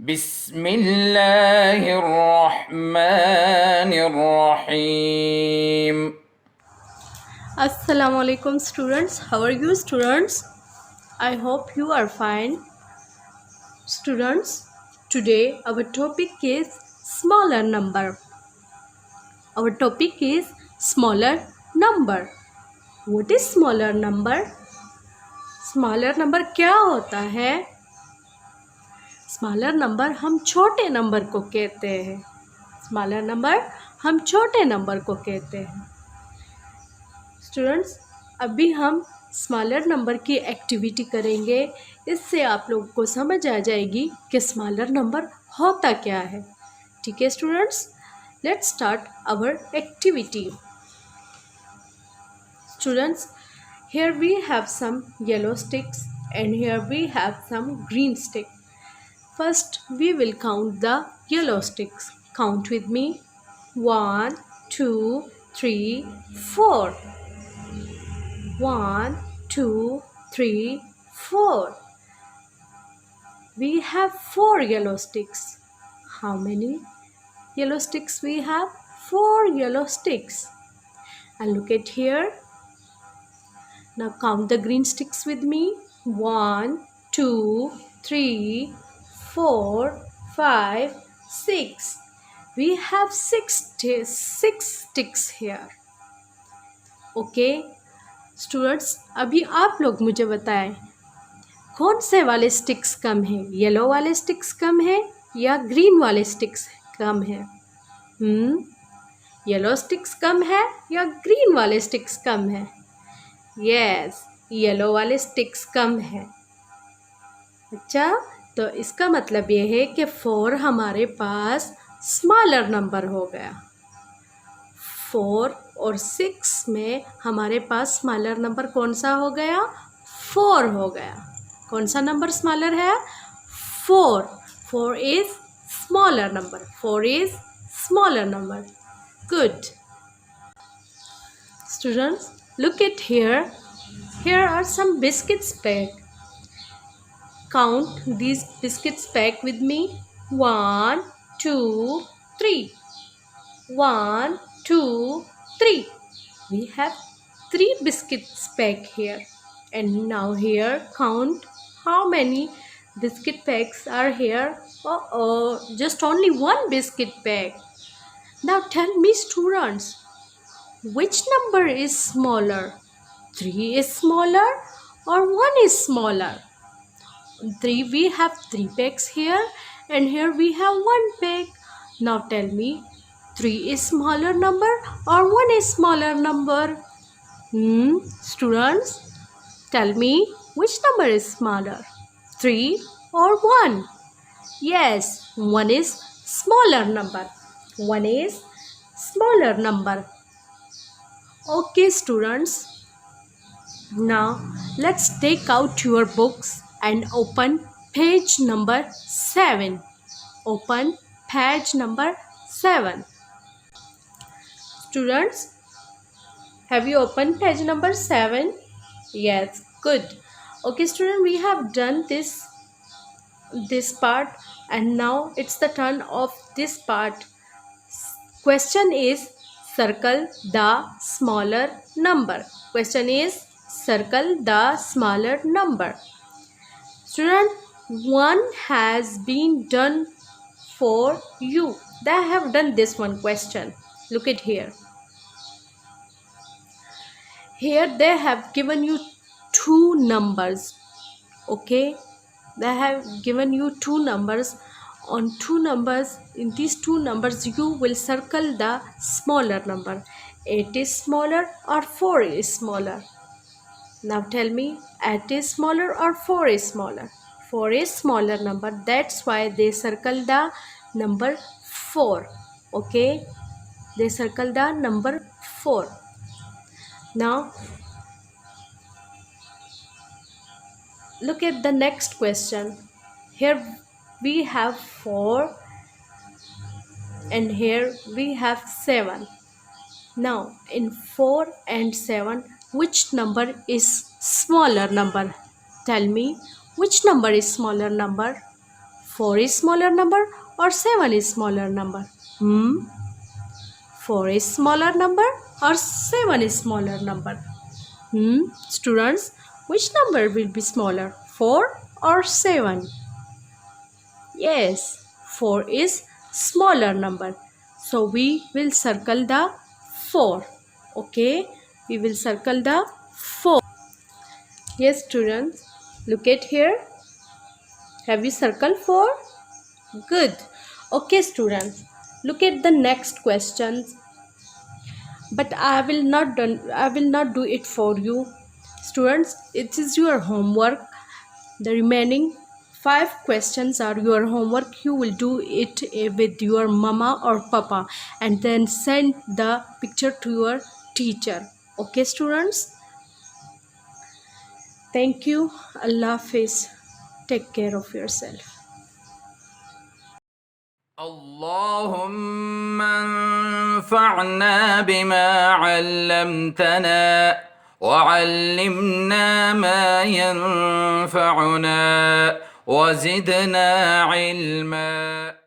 Bismillahirrahmanirrahim. Assalamu alaikum students. How are you students? I hope you are fine. Students, today our topic is smaller number. Our topic is smaller number. What is smaller number? Smaller number क्या होता है? Smaller number हम छोटे number को कहते हैं. Smaller number हम छोटे नंबर को कहते हैं. स्टूडेंट्स, अभी हम स्मॉलर नंबर की एक्टिविटी करेंगे. इससे आप लोगों को समझ आ जाएगी कि स्मॉलर नंबर होता क्या है. ठीक है students, let's start our activity. Students, here we have some yellow sticks and here we have some green stick. First we will count the yellow sticks. Count with me. 1 2 3 4. 1 2 3 4. We have 4 yellow sticks. How many yellow sticks we have? 4 yellow sticks. And look at here. Now count the green sticks with me. 1 2 3 4 5 6. We have 6 sticks here. Okay. Students, अभी आप लोग मुझे बताएं कौन से वाले sticks कम हैं? Yellow वाले स्टिक्स कम हैं या ग्रीन वाले स्टिक्स कम हैं? येलो स्टिक्स कम है या ग्रीन वाले स्टिक्स कम है? यस, येलो वाले स्टिक्स कम है. अच्छा, तो इसका मतलब ये है कि 4 हमारे पास स्मॉलर नंबर हो गया. 4 और 6 में हमारे पास स्मॉलर नंबर कौन सा हो गया? 4 हो गया. कौन सा नंबर स्मॉलर है? 4. 4 is smaller number. 4 is smaller number. Good. Students, look at here. Here are some biscuits packed. Count these biscuits packed with me. 1 2 3. 1 2 3. We have 3 biscuits packed here. And now here count how many biscuit packs are here. Just only 1 biscuit pack. Now tell me students, which number is smaller? 3 is smaller or 1 is smaller? 3, we have 3 packs here and here we have 1 pack. Now tell me, 3 is smaller number or 1 is smaller number? Students, tell me which number is smaller, 3 or 1? Yes, 1 is smaller number. 1 is smaller number. Okay students, now let's take out your books and open page number 7. Open page number 7. Students, have you opened page number 7? Yes, good. Okay student, we have done this part and now it's the turn of this part. Question is, circle the smaller number. Question is, circle the smaller number. Student, 1 has been done for you. They have done this one question. Look at here. Here they have given you 2 numbers. Okay, they have given you 2 numbers. On 2 numbers, in these 2 numbers you will circle the smaller number. 8 is smaller or 4 is smaller? Now tell me, 8 is smaller or 4 is smaller? 4 is smaller number. That's why they circle the number 4. Okay, they circle the number 4. Now look at the next question. Here we have 4 and here we have 7. Now in 4 and 7, which number is smaller number? Tell me, which number is smaller number? 4 is smaller number or 7 is smaller number? 4 is smaller number or 7 is smaller number? Students, which number will be smaller, 4 or 7? Yes, 4 is smaller number. So we will circle the 4. Okay, we will circle the 4. Yes, students, look at here. Have you circled 4? Good. Okay, students, look at the next questions. But I will not do it for you. Students, it is your homework. The remaining 5 questions are your homework. You will do it with your mama or papa and then send the picture to your teacher. Okay, students? Thank you. Allah Hafiz. Take care of yourself. اللهم انفعنا بما علمتنا وعلمنا ما ينفعنا وزدنا علما.